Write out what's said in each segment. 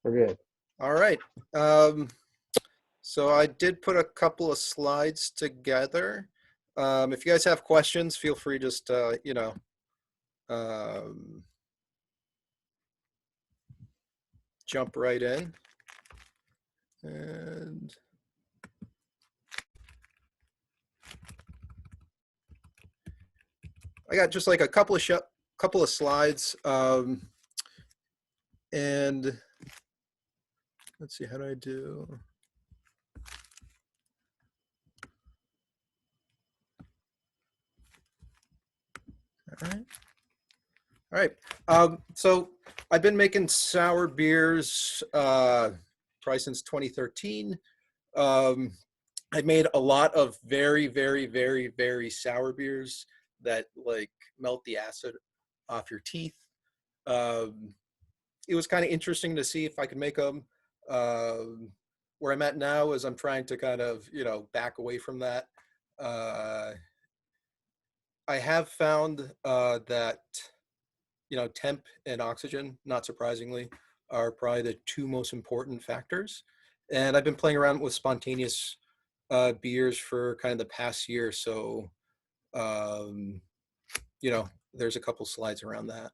We're good. All right. Um, so I did put a couple of slides together. If you guys have questions, feel free just um, jump right in. And I got just like a couple of slides. And let's see, how do I do? All right. All right. So I've been making sour beers probably since 2013. I've made a lot of very, very, very, very sour beers that like melt the acid off your teeth. Um, it was kind of interesting to see if I could make them. Where I'm at now is I'm trying to kind of, back away from that. Uh, I have found that temp and oxygen, not surprisingly, are probably the two most important factors. And I've been playing around with spontaneous beers for kind of the past year. So, um, there's a couple slides around that.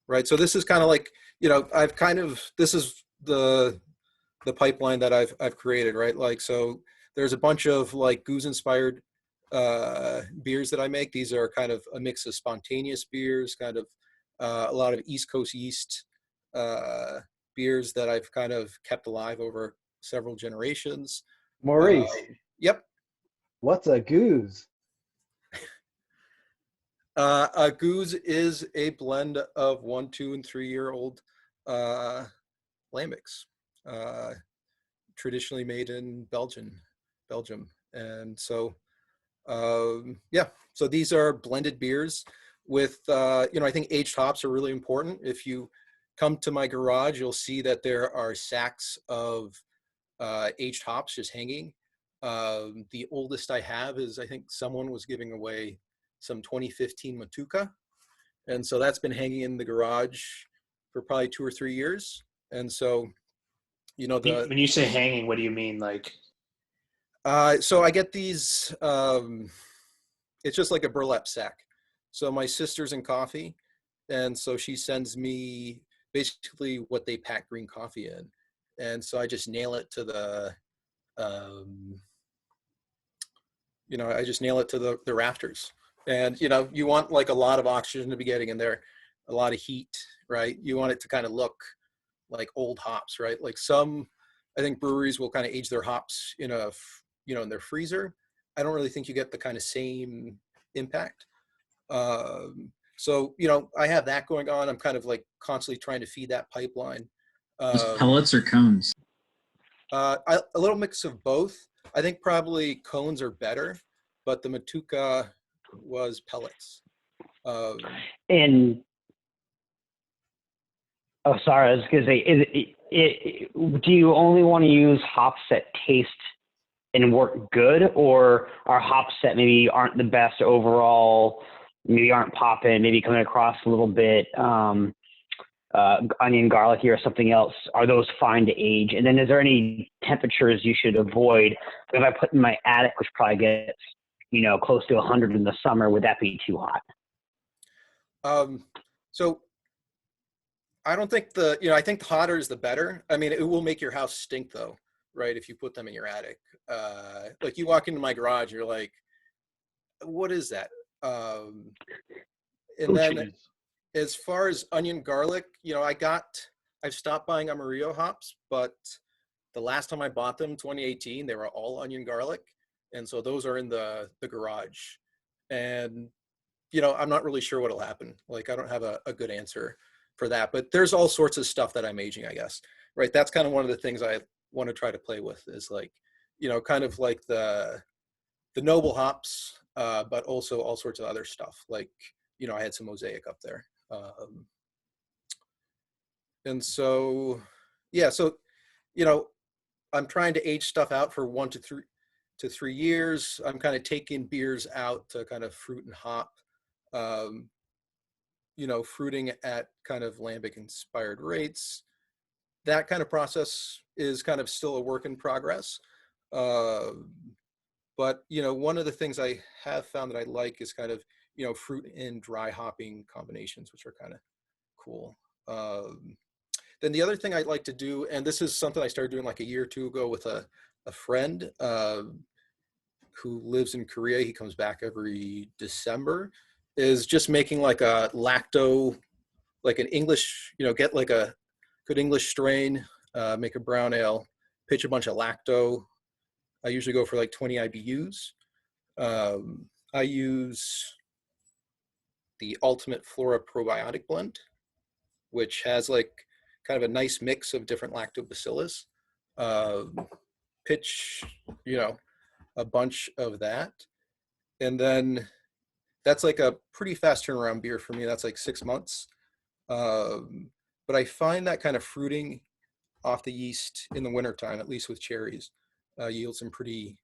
Right. So this is kind of like, this is the pipeline that I've created, right? Like, so there's a bunch of like goose inspired beers that I make. These are kind of a mix of spontaneous beers, kind of a lot of East Coast yeast beers that I've kind of kept alive over several generations. Maurice, Yep. what's a goose? A goose is a blend of 1, 2, and 3-year-old lambics, traditionally made in Belgium. And so, yeah, so these are blended beers with, I think aged hops are really important. If you come to my garage, you'll see that there are sacks of aged hops just hanging. The oldest I have is, I think someone was giving away some 2015 Matuka. And so that's been hanging in the garage for probably 2 or 3 years. And so, when you say hanging, what do you mean? Like, so I get these, it's just like a burlap sack. So my sister's in coffee. And so she sends me basically what they pack green coffee in. And so I just nail it to the, I just nail it to the rafters. And, you want like a lot of oxygen to be getting in there, a lot of heat, right? You want it to kind of look like old hops, right? Like I think breweries will kind of age their hops in in their freezer. I don't really think you get the kind of same impact. So, I have that going on. I'm kind of like constantly trying to feed that pipeline. Pellets or cones? A little mix of both. I think probably cones are better, but the Matuka was pellets. And sorry, I was going to say, do you only want to use hops that taste and work good, or are hops that maybe aren't the best overall, maybe aren't popping, maybe coming across a little bit onion, garlicky, or something else? Are those fine to age? And then is there any temperatures you should avoid? If I put in my attic, which probably gets close to 100 in the summer, would that be too hot? So I don't think I think the hotter is the better. I mean, it will make your house stink though, right? If you put them in your attic. Like you walk into my garage, you're like, what is that? And then as far as onion, garlic, I've stopped buying Amarillo hops, but the last time I bought them, 2018, they were all onion, garlic. And so those are in the garage. And, I'm not really sure what'll happen. Like, I don't have a good answer for that, but there's all sorts of stuff that I'm aging, I guess, right? That's kind of one of the things I want to try to play with is like, kind of like the noble hops, but also all sorts of other stuff. Like, I had some mosaic up there. And so, yeah, so, I'm trying to age stuff out for 1 to 3 years. I'm kind of taking beers out to kind of fruit and hop. fruiting at kind of lambic inspired rates. That kind of process is kind of still a work in progress. But, one of the things I have found that I like is kind of, fruit and dry hopping combinations, which are kind of cool. Then the other thing I'd like to do, and this is something I started doing like a year or two ago with a friend who lives in Korea. He comes back every December, is just making like a lacto, like an English, get like a good English strain, make a brown ale, pitch a bunch of lacto. I usually go for like 20 IBUs. I use the Ultimate Flora Probiotic Blend, which has like kind of a nice mix of different lactobacillus. Pitch, a bunch of that. And then that's like a pretty fast turnaround beer for me. That's like 6 months. But I find that kind of fruiting off the yeast in the wintertime, at least with cherries, yields some pretty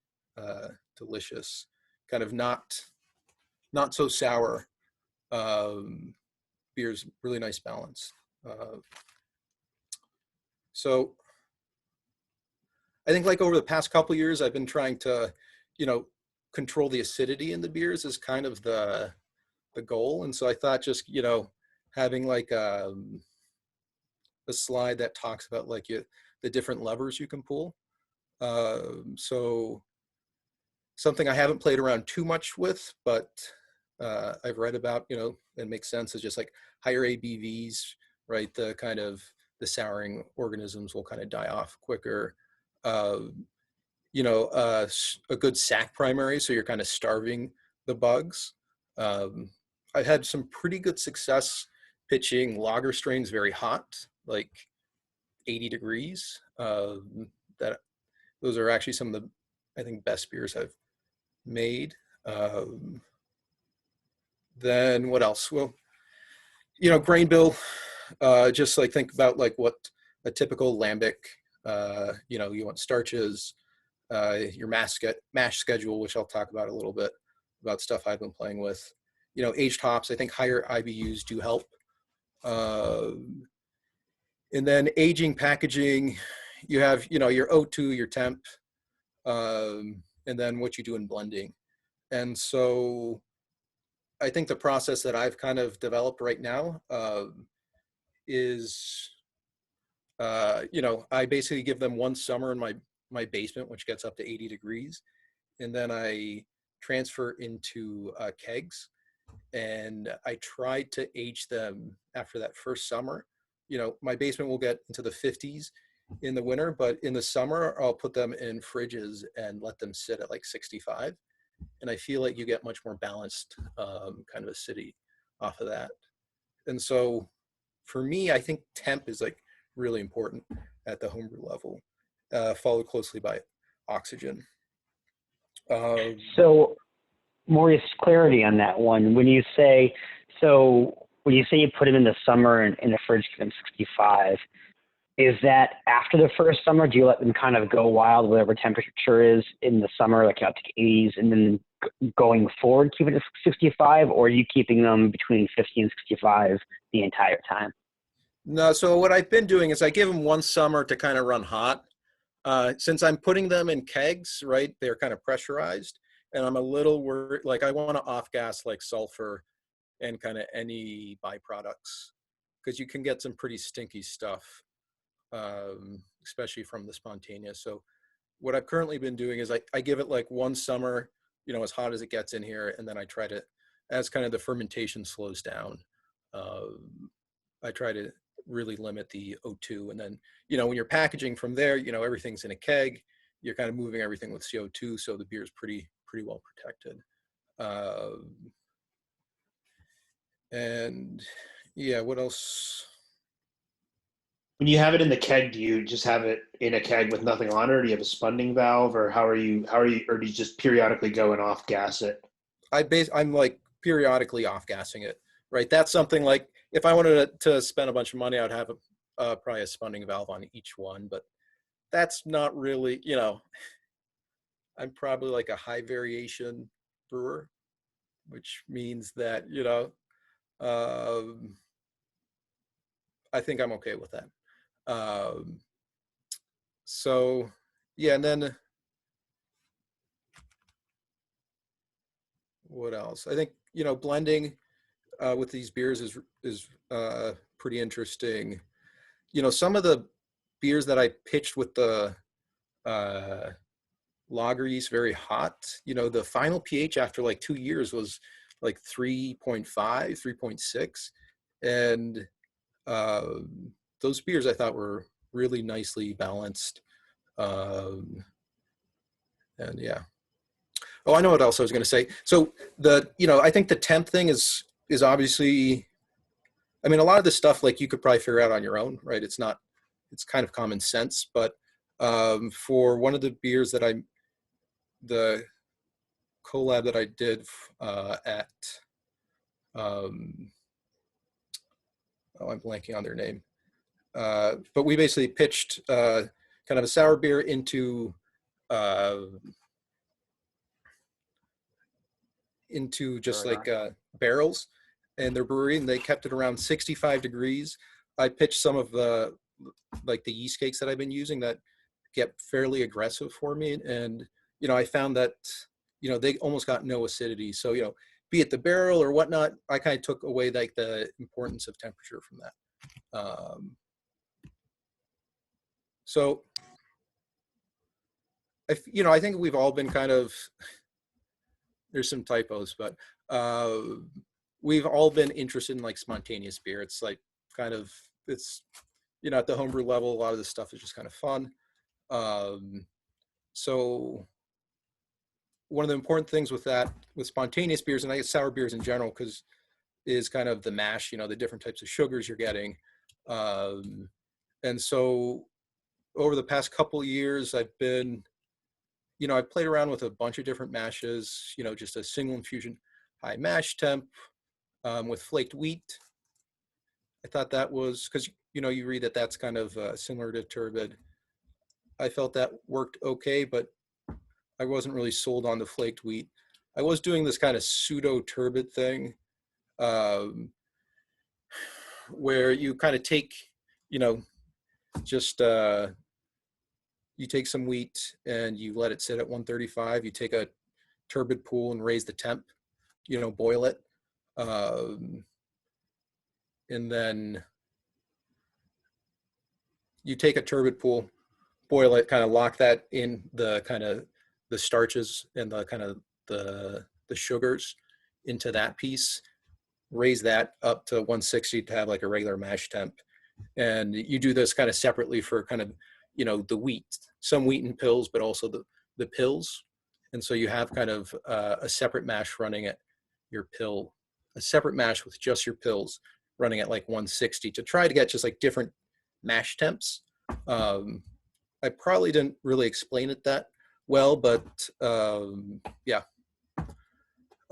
delicious, kind of not so sour beers, really nice balance. So I think like over the past couple years, I've been trying to, control the acidity in the beers is kind of the goal. And so I thought just, having like a slide that talks about like the different levers you can pull. So something I haven't played around too much with, but I've read about, and makes sense, is just like higher ABVs, right? The kind of the souring organisms will kind of die off quicker. A good sac primary, so you're kind of starving the bugs. I've had some pretty good success pitching lager strains very hot, like 80 degrees. That those are actually some of the, I think, best beers I've made. Then what else? Well, grain bill, just like think about like what a typical lambic, you want starches, your mash schedule, which I'll talk about a little bit about stuff I've been playing with. Aged hops, I think higher IBUs do help. And then aging, packaging, you have, your O2, your temp, and then what you do in blending. And so I think the process that I've kind of developed right now is, I basically give them one summer in my basement, which gets up to 80 degrees. And then I transfer into kegs, and I tried to age them after that first summer. My basement will get into the 50s in the winter, but in the summer, I'll put them in fridges and let them sit at like 65. And I feel like you get much more balanced kind of acidity off of that. And so for me, I think temp is like really important at the homebrew level, followed closely by oxygen. So, Maurice, clarity on that one. When you say you put them in the summer and in the fridge, give them 65, is that after the first summer? Do you let them kind of go wild, whatever temperature is in the summer, like out to 80s, and then going forward, keep it at 65, or are you keeping them between 50 and 65 the entire time? No, so what I've been doing is I give them one summer to kind of run hot. Since I'm putting them in kegs, right, they're kind of pressurized, and I'm a little worried, like I want to off-gas like sulfur and kind of any byproducts, because you can get some pretty stinky stuff, especially from the spontaneous. So what I've currently been doing is I give it like one summer, as hot as it gets in here, and then I try to, as kind of the fermentation slows down, I try to really limit the O2. And then, when you're packaging from there, everything's in a keg, you're kind of moving everything with CO2, so the beer is pretty well protected. And yeah, what else? When you have it in the keg, do you just have it in a keg with nothing on it, or do you have a spunding valve, or how are you, or do you just periodically go and off gas it? I'm like periodically off gassing it, right? That's something like, if I wanted to spend a bunch of money, I'd have probably a spunding valve on each one, but that's not really, I'm probably like a high variation brewer, which means that, I think I'm okay with that. So yeah, and then what else? I think, blending with these beers is pretty interesting. Some of the beers that I pitched with the lager yeast very hot, the final pH after like 2 years was like 3.5, 3.6. And those beers I thought were really nicely balanced. And yeah. Oh, I know what else I was going to say. So I think the temp thing is obviously, I mean, a lot of this stuff, like, you could probably figure out on your own, right? It's kind of common sense, but for one of the beers the collab that I did at, I'm blanking on their name. But we basically pitched kind of a sour beer into just like barrels in their brewery, and they kept it around 65 degrees. I pitched some of the yeast cakes that I've been using that get fairly aggressive for me, and I found that they almost got no acidity. So be it the barrel or whatnot, I kind of took away like the importance of temperature from that. So I think we've all been kind of, there's some typos, but we've all been interested in like spontaneous beer. It's like kind of, it's, at the homebrew level, a lot of this stuff is just kind of fun. So one of the important things with spontaneous beers, and I guess sour beers in general, is kind of the mash, the different types of sugars you're getting. And so over the past couple of years, I've been, I played around with a bunch of different mashes, just a single infusion high mash temp with flaked wheat. I thought that was, because, you read that that's kind of similar to turbid. I felt that worked okay, but I wasn't really sold on the flaked wheat. I was doing this kind of pseudo turbid thing where you kind of take, just you take some wheat and you let it sit at 135. You take a turbid pool and raise the temp, boil it. And then you take a turbid pool, boil it, kind of lock that in the kind of the starches and the kind of the sugars into that piece, raise that up to 160 to have like a regular mash temp. And you do this kind of separately for kind of, the wheat, some wheat and pills, but also the pills. And so you have kind of a separate mash running at your pill, a separate mash with just your pills running at like 160 to try to get just like different mash temps. I probably didn't really explain it that well, but yeah.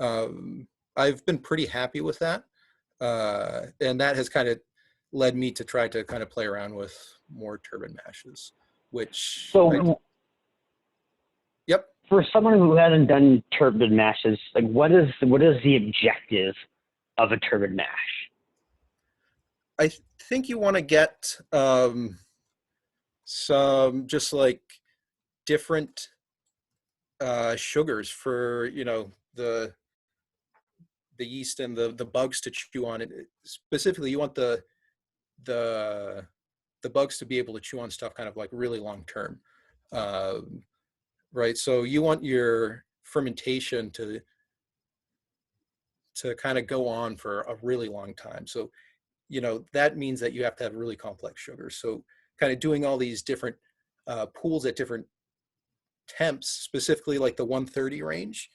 I've been pretty happy with that. And that has kind of led me to try to kind of play around with more turbid mashes, which. So, yep. For someone who hasn't done turbid mashes, like what is the objective of a turbid mash? I think you want to get some just like different sugars for the yeast and the bugs to chew on it. Specifically, you want the bugs to be able to chew on stuff kind of like really long term, right? So you want your fermentation to kind of go on for a really long time. So that means that you have to have really complex sugars. So kind of doing all these different pools at different temps, specifically like the 130 range.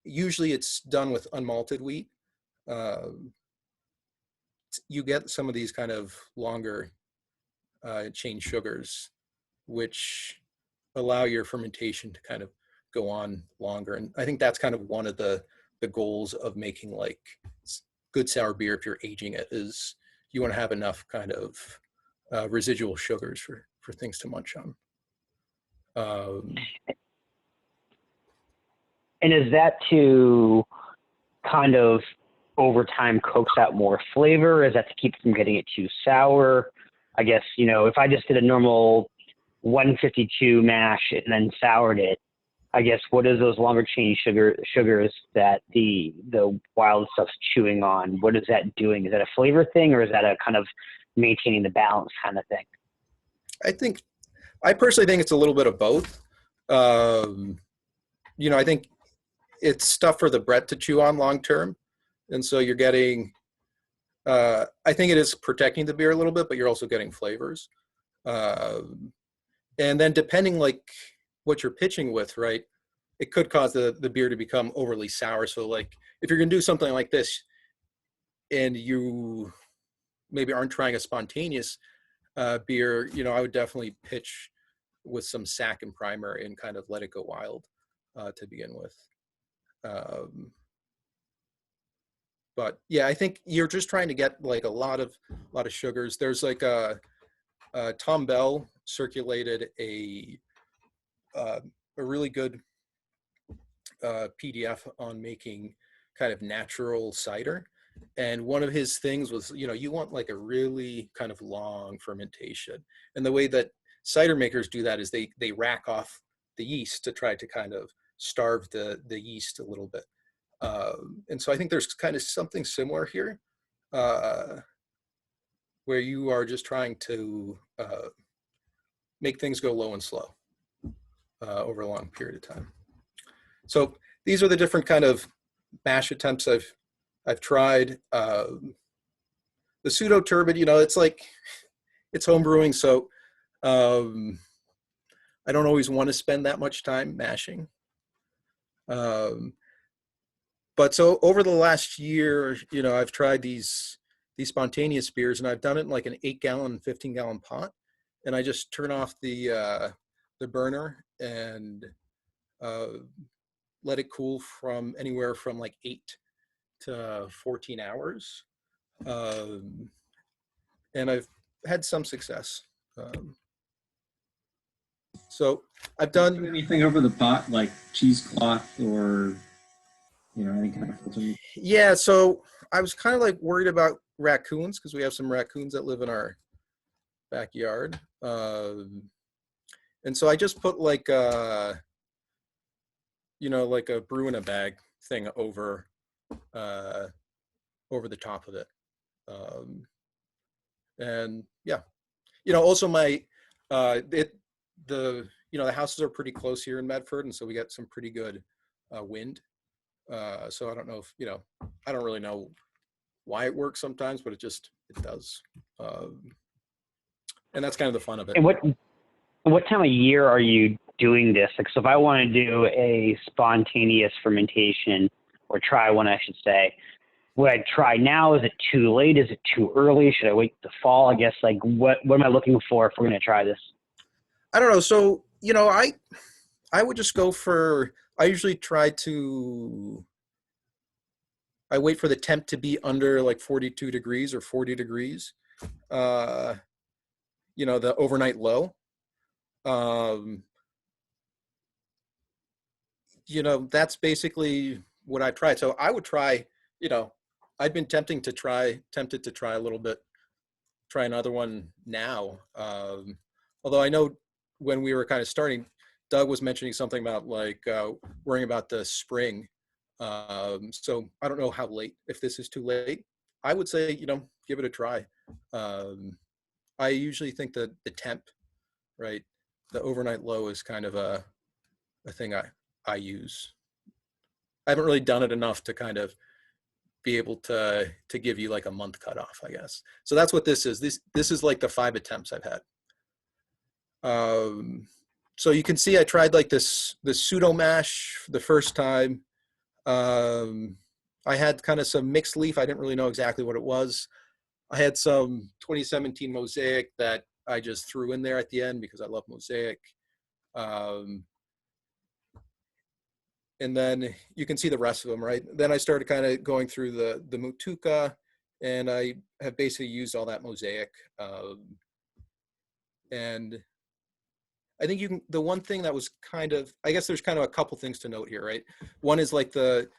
Usually it's done with unmalted wheat. You get some of these kind of longer chain sugars, which allow your fermentation to kind of go on longer. And I think that's kind of one of the goals of making like good sour beer, if you're aging it, is you want to have enough kind of residual sugars for things to munch on. And is that to kind of over time coax out more flavor? Is that to keep from getting it too sour? I guess, if I just did a normal 152 mash and then soured it, I guess what is those longer chain sugars that the wild stuff's chewing on? What is that doing? Is that a flavor thing, or is that a kind of maintaining the balance kind of thing? I personally think it's a little bit of both. I think it's stuff for the Brett to chew on long term, and so you're getting. I think it is protecting the beer a little bit, but you're also getting flavors. And then depending like what you're pitching with, right, it could cause the beer to become overly sour. So like if you're going to do something like this and you maybe aren't trying a spontaneous beer, I would definitely pitch with some sack and primer and kind of let it go wild to begin with. But yeah, I think you're just trying to get like a lot of sugars. There's like Tom Bell circulated a really good PDF on making kind of natural cider. And one of his things was, you want like a really kind of long fermentation. And the way that cider makers do that is they rack off the yeast to try to kind of starve the yeast a little bit. And so I think there's kind of something similar here, where you are just trying to make things go low and slow over a long period of time. So these are the different kind of mash attempts I've tried. The pseudo turbid, it's like it's home brewing, so I don't always want to spend that much time mashing. But so over the last year, I've tried these spontaneous beers, and I've done it in like an 8-gallon, 15-gallon pot, and I just turn off the burner and let it cool from anywhere from like 8 to 14 hours, and I've had some success. So I've done anything over the pot, like cheesecloth or any kind of filter? Yeah, so I was kind of like worried about raccoons because we have some raccoons that live in our backyard, and so I just put like like a brew in a bag thing over the top of it, and yeah, also my the houses are pretty close here in Medford, and so we got some pretty good wind. So I don't know if, I don't really know why it works sometimes, but it does. And that's kind of the fun of it. And what time of year are you doing this? Like, so if I want to do a spontaneous fermentation, or try one, I should say, would I try now? Is it too late? Is it too early? Should I wait the fall? I guess, like, what am I looking for if we're going to try this? I don't know. So, I would just go for, I usually I wait for the temp to be under like 42 degrees or 40 degrees, the overnight low. That's basically what I tried. So I would try, I'd been tempted to try a little bit, try another one now. Although I know when we were kind of starting, Doug was mentioning something about like worrying about the spring. So I don't know how late, if this is too late. I would say, give it a try. I usually think that the temp, right, the overnight low is kind of a thing I use. I haven't really done it enough to kind of be able to give you like a month cutoff, I guess. So that's what this is. This is like the 5 attempts I've had. So you can see I tried like this pseudo mash the first time. I had kind of some mixed leaf. I didn't really know exactly what it was. I had some 2017 Mosaic that I just threw in there at the end because I love Mosaic. And then you can see the rest of them, right? Then I started kind of going through the Mutuka, and I have basically used all that Mosaic. And I think the one thing that was kind of, I guess there's kind of a couple things to note here, right? One is like the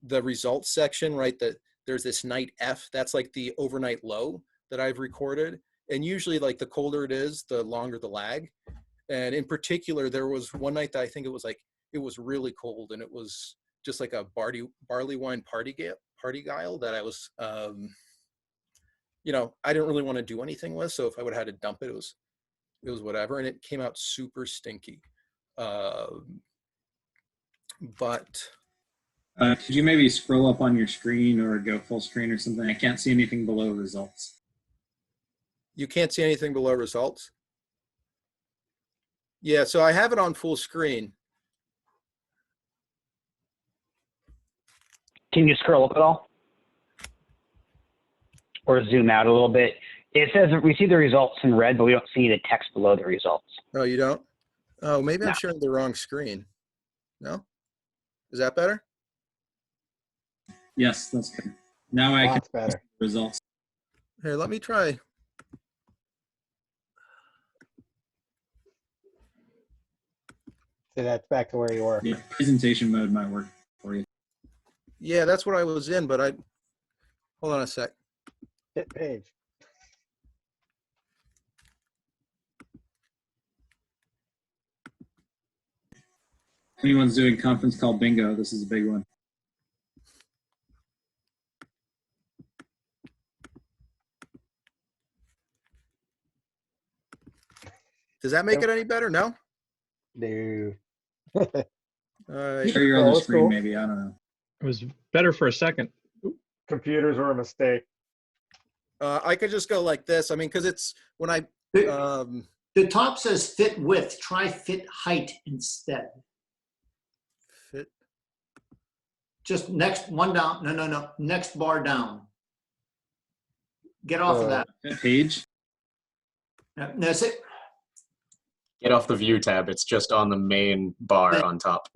results section, right? The there's this night F. That's like the overnight low that I've recorded. And usually like the colder it is, the longer the lag. And in particular, there was one night that I think it was really cold, and it was just like a barley wine party guile that I was, I didn't really want to do anything with. So if I would have had to dump it, it was whatever. And it came out super stinky. But Could you maybe scroll up on your screen or go full screen or something? I can't see anything below results. you can't see anything below results. Yeah, so I have it on full screen. Can you scroll up at all? Or zoom out a little bit? It says that we see the results in red, but we don't see the text below the results. Oh, you don't? Oh, maybe I'm No. sharing the wrong screen. No? Is that better? Yes, that's good. Now I can Lots see better. the results. Here, let me try. So that's back to where you were. Yeah, presentation mode might work for you. Yeah, that's what I was in, but hold on a sec. Hit page. Anyone's doing conference call bingo, this is a big one. Does that make it any better? No? No. All right. Share your Oh, other that's screen, cool. maybe. I don't know. It was better for a second. Computers were a mistake. I could just go like this. I mean, because it's when I, The top says fit width. Try fit height instead. fit. Just next one down. No. Next bar down. Get off of that. Page. That's it. Get off the view tab. It's just on the main bar Right. on top.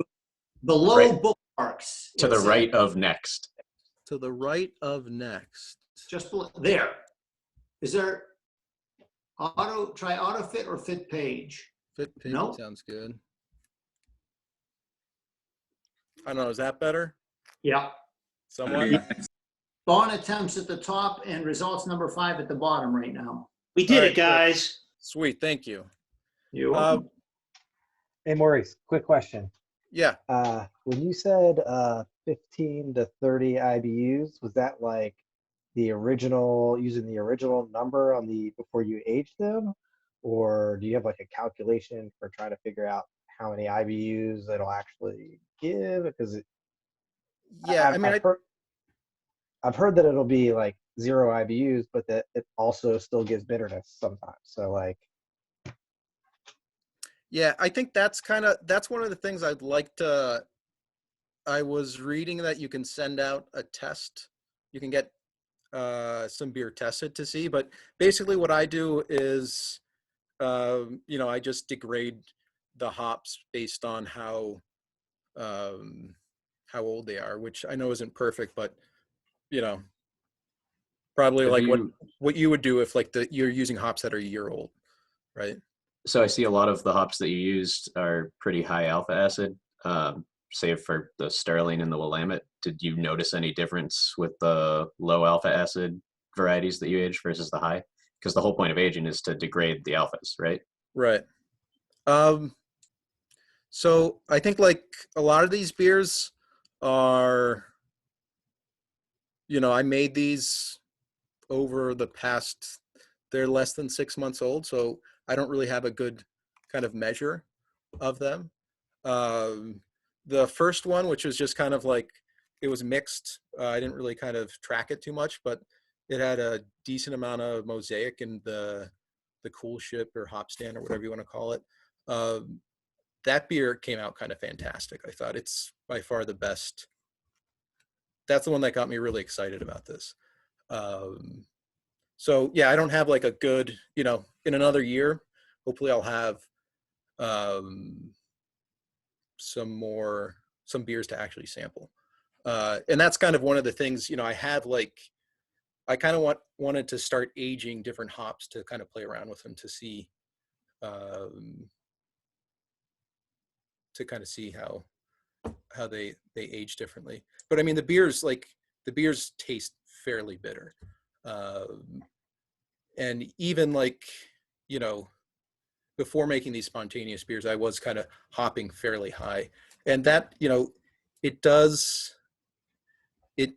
Below Right. bookmarks. To the It's, right of next. To the right of next. Just below, there. Is there try auto fit or fit page? Fit page No. sounds good. I don't know. Is that better? Yeah. Somewhat? Yeah. Spawn attempts at the top and results number 5 at the bottom right now. We did All right, it, guys. Sweet. Thank you. You're welcome. Hey, Maurice, quick question. Yeah. When you said 15 to 30 IBUs, was that like the original, using the original number on the before you aged them? Or do you have like a calculation for trying to figure out how many IBUs it'll actually give? Because Yeah. I mean, I've heard that it'll be like 0 IBUs, but that it also still gives bitterness sometimes. So like, yeah, I think that's one of the things I'd like to. I was reading that you can send out a test. You can get some beer tested to see, but basically what I do is, I just degrade the hops based on how old they are, which I know isn't perfect, but probably Have like you- what you would do if like you're using hops that are a year old, right? So I see a lot of the hops that you used are pretty high alpha acid, save for the Sterling and the Willamette. Did you notice any difference with the low alpha acid varieties that you aged versus the high? Because the whole point of aging is to degrade the alphas, right? Right. So I think like a lot of these beers are, I made these over the past, they're less than 6 months old. So I don't really have a good kind of measure of them. The first one, which was just kind of like, it was mixed. I didn't really kind of track it too much, but it had a decent amount of mosaic in the cool ship or hop stand or whatever you want to call it. That beer came out kind of fantastic. I thought it's by far the best. That's the one that got me really excited about this. So yeah, I don't have like a good, in another year, hopefully I'll have some beers to actually sample. And that's kind of one of the things, I have like, I kind of wanted to start aging different hops to kind of play around with them to see, how they age differently. But I mean, the beers taste fairly bitter. And even like, you know, before making these spontaneous beers, I was kind of hopping fairly high. And that, you know, it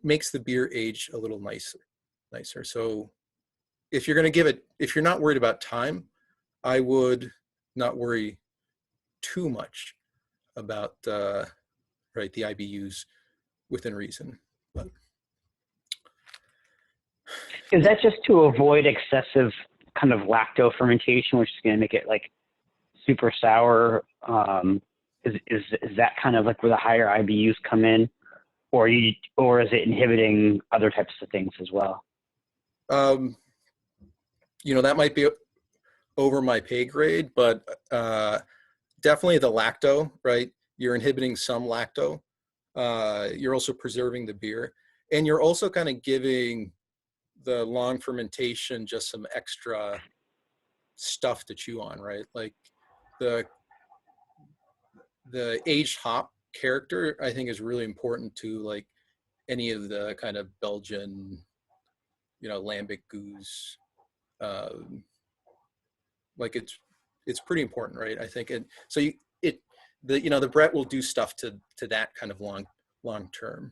makes the beer age a little nicer. So if you're going to give it, if you're not worried about time, I would not worry too much about right, the IBUs within reason. But Is that just to avoid excessive kind of lacto fermentation, which is going to make it like super sour? Is that kind of like where the higher IBUs come in, or is it inhibiting other types of things as well? you know, that might be over my pay grade, but definitely the lacto, right? You're inhibiting some lacto. You're also preserving the beer, and you're also kind of giving the long fermentation just some extra stuff to chew on, right? Like the aged hop character, I think, is really important to like any of the kind of Belgian, you know, lambic goose. Like it's pretty important, right? I think, and so the Brett will do stuff to that kind of long term.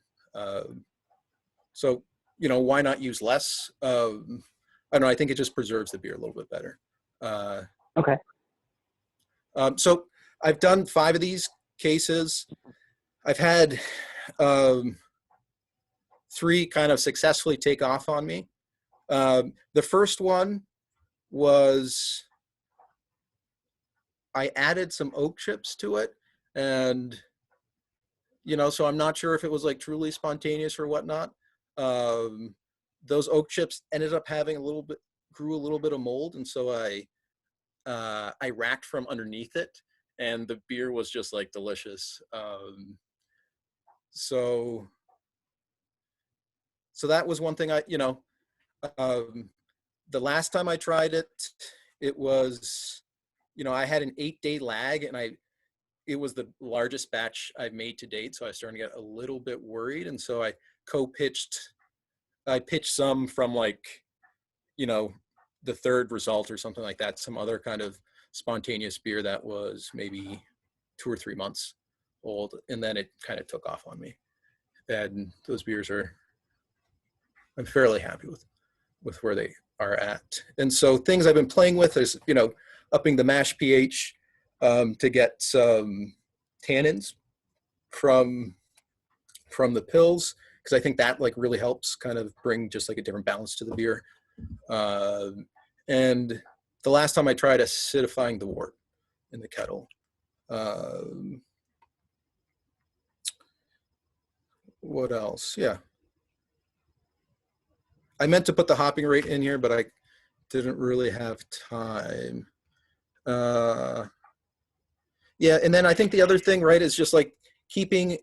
So, you know, why not use less? I don't know. I think it just preserves the beer a little bit better. Okay. So I've done 5 of these cases. I've had 3 kind of successfully take off on me. The first one was I added some oak chips to it, and you know, so I'm not sure if it was like truly spontaneous or whatnot. Those oak chips ended up having grew a little bit of mold, and so I racked from underneath it, and the beer was just like delicious. So that was one thing the last time I tried it, it was, you know, I had an 8-day lag, and it was the largest batch I've made to date. So I was starting to get a little bit worried. And so I pitched some from like, you know, the 3rd result or something like that, some other kind of spontaneous beer that was maybe 2 or 3 months old. And then it kind of took off on me. And those beers I'm fairly happy with where they are at. And so things I've been playing with is, you know, upping the mash pH to get some tannins from the pills, because I think that like really helps kind of bring just like a different balance to the beer. And the last time I tried acidifying the wort in the kettle. What else? Yeah. I meant to put the hopping rate in here, but I didn't really have time. Yeah, and then I think the other thing, right, is just like keeping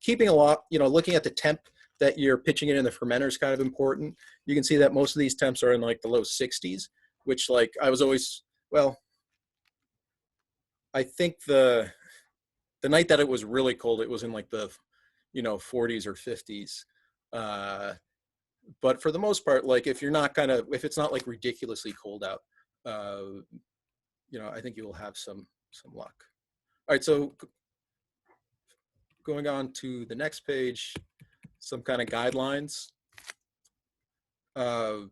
a lot, you know, looking at the temp that you're pitching it in the fermenter is kind of important. You can see that most of these temps are in like the low 60s, which like I was always, well, I think the night that it was really cold, it was in like the, you know, 40s or 50s. But for the most part, like if it's not like ridiculously cold out, you know, I think you will have some luck. All right, so going on to the next page, some kind of guidelines. I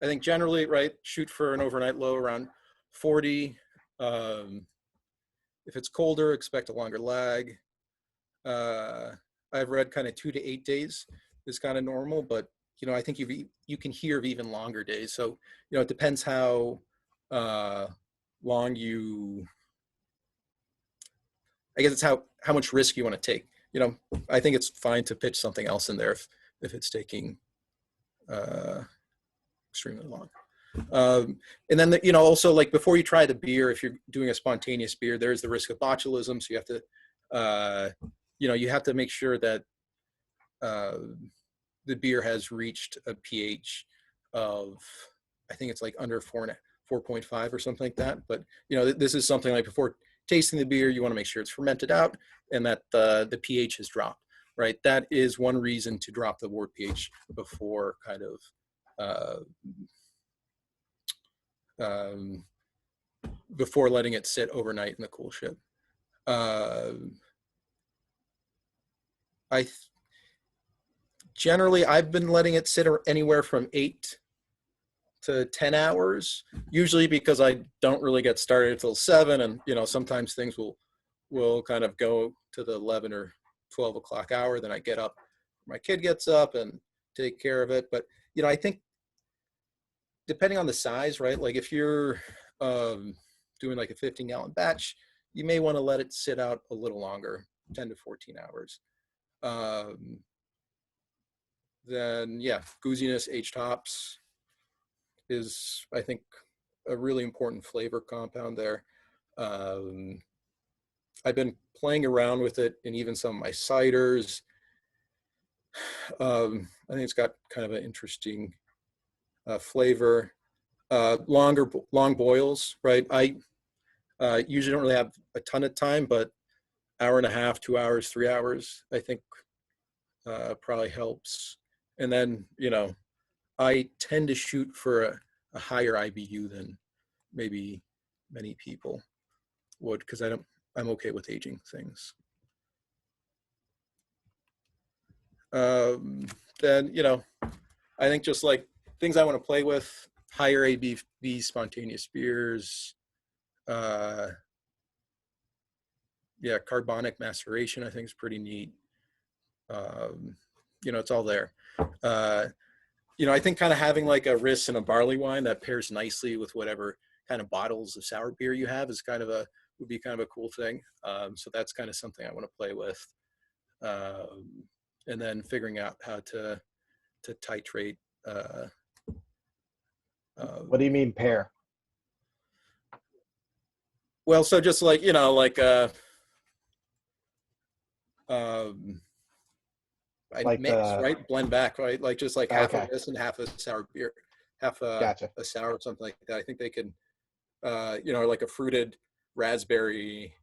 think generally, right, shoot for an overnight low around 40. If it's colder, expect a longer lag. I've read kind of 2 to 8 days is kind of normal, but you know, I think you can hear of even longer days. So, you know, it depends how long I guess it's how much risk you want to take. You know, I think it's fine to pitch something else in there if it's taking extremely long. And then, you know, also like before you try the beer, if you're doing a spontaneous beer, there's the risk of botulism. So you have to, you know, you have to make sure that the beer has reached a pH of, I think it's like under 4.5 or something like that. But, you know, this is something like before tasting the beer, you want to make sure it's fermented out and that the pH has dropped. right? That is one reason to drop the wort pH before kind of before letting it sit overnight in the cool ship. Generally, I've been letting it sit anywhere from 8 to 10 hours, usually because I don't really get started until 7, and sometimes things will kind of go to the 11 or 12 o'clock hour. Then I get up, my kid gets up, and take care of it. But I think depending on the size, right? Like if you're doing like a 15-gallon batch, you may want to let it sit out a little longer, 10 to 14 hours. Then yeah, gooziness, aged hops is, I think, a really important flavor compound there. I've been playing around with it in even some of my ciders. I think it's got kind of an interesting flavor. Long boils, right? I usually don't really have a ton of time, but hour and a half, 2 hours, 3 hours, I think probably helps. And then, I tend to shoot for a higher IBU than maybe many people would, because I'm okay with aging things. Then, I think just like things I want to play with, higher ABV spontaneous beers, yeah, carbonic maceration I think is pretty neat. It's all there. I think kind of having like a Riss and a barley wine that pairs nicely with whatever kind of bottles of sour beer you have is would be kind of a cool thing. So that's kind of something I want to play with. And then figuring out how to titrate. What do you mean pair? Well, so just like, I Like mix, the- right? Blend back, right? Like just like half Okay. of this and half a sour beer, half Gotcha. a sour or something like that. I think they could, like a fruited raspberry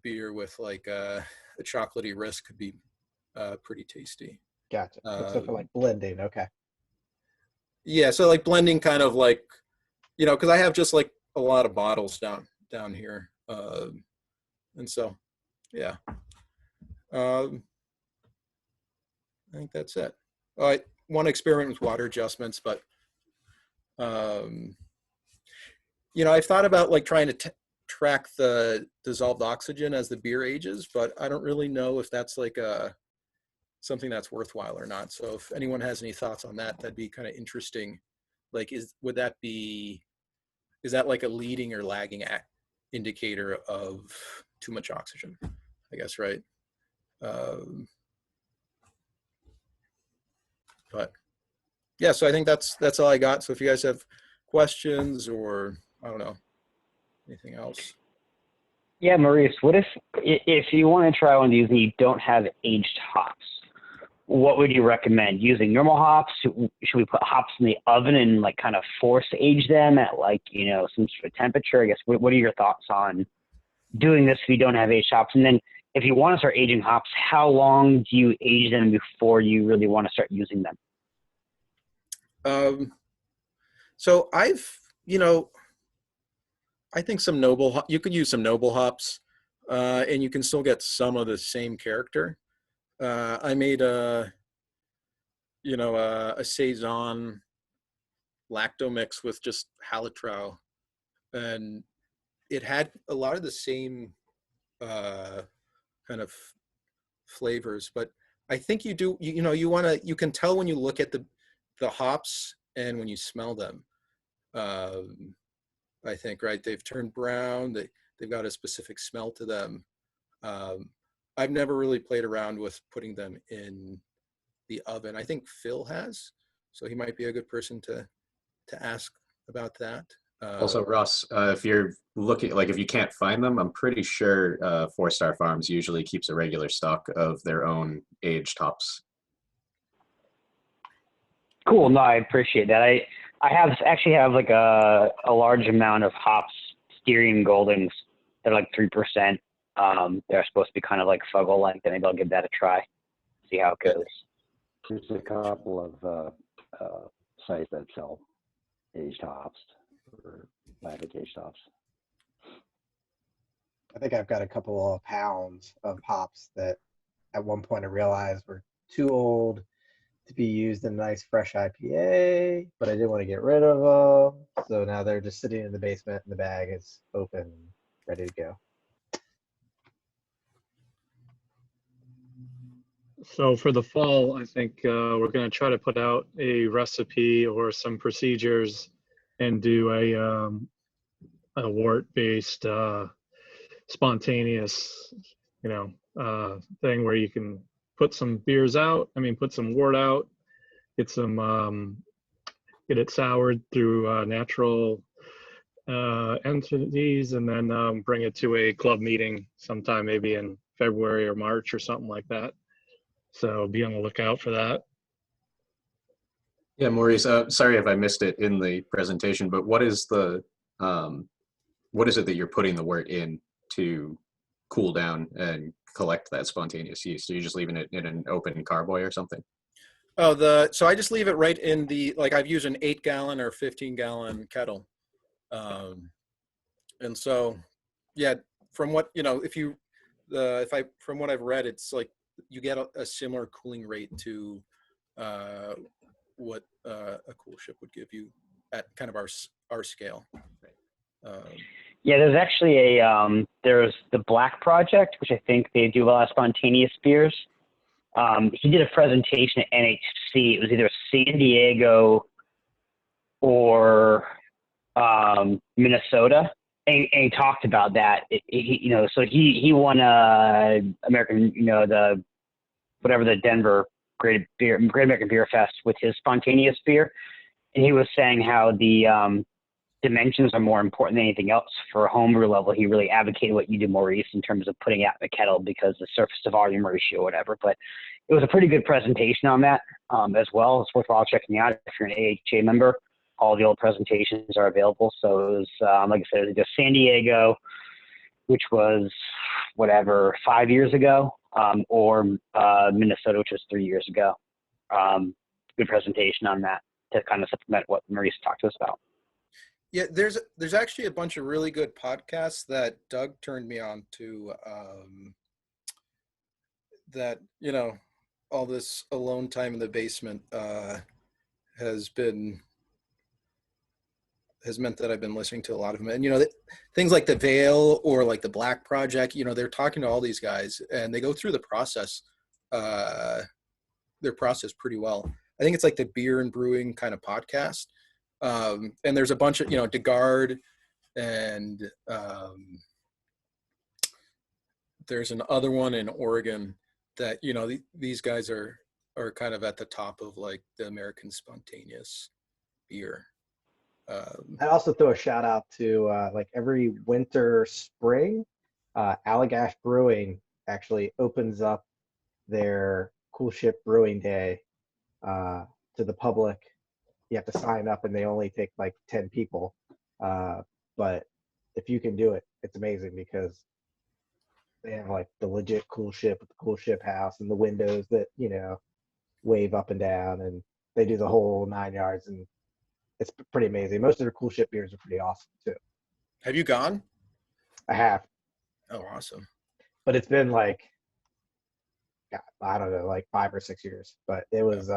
beer with like a chocolatey Riss could be pretty tasty. Gotcha. So for like blending, okay. Yeah, so like blending kind of like, because I have just like a lot of bottles down here. And so, yeah. I think that's it. I want to experiment with water adjustments, but I've thought about like trying to track the dissolved oxygen as the beer ages, but I don't really know if that's like something that's worthwhile or not. So if anyone has any thoughts on that, that'd be kind of interesting. Like, is that like a leading or lagging indicator of too much oxygen? I guess, right? But yeah, so I think that's all I got. So if you guys have questions or I don't know, anything else. Yeah, Maurice, what if you want to try one of these and you don't have aged hops, what would you recommend? Using normal hops? Should we put hops in the oven and like kind of force age them at like, some sort of temperature? I guess, what are your thoughts on doing this if you don't have aged hops? And then if you want to start aging hops, how long do you age them before you really want to start using them? So I've, I think you could use some noble hops, and you can still get some of the same character. I made a saison lacto mix with just halotral, and it had a lot of the same kind of flavors, but I think you can tell when you look at the hops and when you smell them. I think, right, they've turned brown, they've got a specific smell to them. I've never really played around with putting them in the oven. I think Phil has, so he might be a good person to ask about that. Also, Ross, if you're looking, like if you can't find them, I'm pretty sure 4-Star Farms usually keeps a regular stock of their own aged hops. Cool. No, I appreciate that. I actually have like a large amount of hops, Styrian Goldings. They're like 3%. They're supposed to be kind of like Fuggle-like. Then maybe I'll give that a try, see how it goes. There's a couple of sites that sell aged hops or lavage aged hops. I think I've got a couple of pounds of hops that at one point I realized were too old to be used in a nice fresh IPA, but I didn't want to get rid of them. So now they're just sitting in the basement and the bag is open, ready to go. So for the fall, I think we're going to try to put out a recipe or some procedures and do a wort-based spontaneous, thing where you can put some beers out. I mean, put some wort out, get it soured through natural entities, and then bring it to a club meeting sometime maybe in February or March or something like that. So be on the lookout for that. Yeah, Maurice, sorry if I missed it in the presentation, but what is it that you're putting the wort in to cool down and collect that spontaneous yeast? Are you just leaving it in an open carboy or something? Oh, so I just leave it right in like I've used an 8-gallon or 15-gallon kettle. And so, yeah, from what, from what I've read, it's like you get a similar cooling rate to what a cool ship would give you at kind of our scale. Yeah, there's actually there's the Black Project, which I think they do a lot of spontaneous beers. He did a presentation at NHC. It was either San Diego or Minnesota, and he talked about that. So he won American, the Denver Great American Beer Fest with his spontaneous beer, and he was saying how the dimensions are more important than anything else for a homebrew level. He really advocated what you did, Maurice, in terms of putting out in the kettle because the surface to volume ratio or whatever. But it was a pretty good presentation on that as well. It's worthwhile checking out if you're an AHA member. All the old presentations are available. So it was, like I said, it was just San Diego, which was 5 years ago, or Minnesota, which was 3 years ago. Good presentation on that to kind of supplement what Maurice talked to us about. Yeah, there's actually a bunch of really good podcasts that Doug turned me on to. That all this alone time in the basement has meant that I've been listening to a lot of them. And things like the Veil or like the Black Project, they're talking to all these guys and they go through the process, their process pretty well. I think it's like the Beer and Brewing kind of podcast. And there's a bunch of, DeGard and there's another one in Oregon that, these guys are kind of at the top of like the American spontaneous beer. I also throw a shout out to like every winter, spring, Allagash Brewing actually opens up their Cool Ship Brewing Day to the public. You have to sign up and they only take like 10 people. But if you can do it, it's amazing because they have like the legit Cool Ship with the Cool Ship house and the windows that, wave up and down, and they do the whole 9 yards, and it's pretty amazing. Most of their Cool Ship beers are pretty awesome too. Have you gone? I have. Oh, awesome. But it's been like, God, I don't know, like 5 or 6 years, but it was,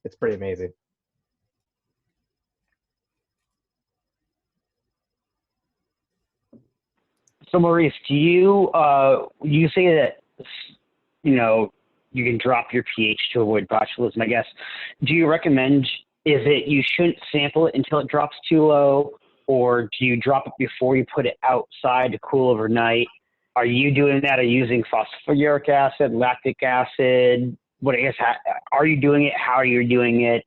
it's pretty amazing. So Maurice, do you say that you can drop your pH to avoid botulism? I guess. Do you recommend you shouldn't sample it until it drops too low, or do you drop it before you put it outside to cool overnight? Are you doing that? Are you using phosphoric acid, lactic acid? Are you doing it? How are you doing it,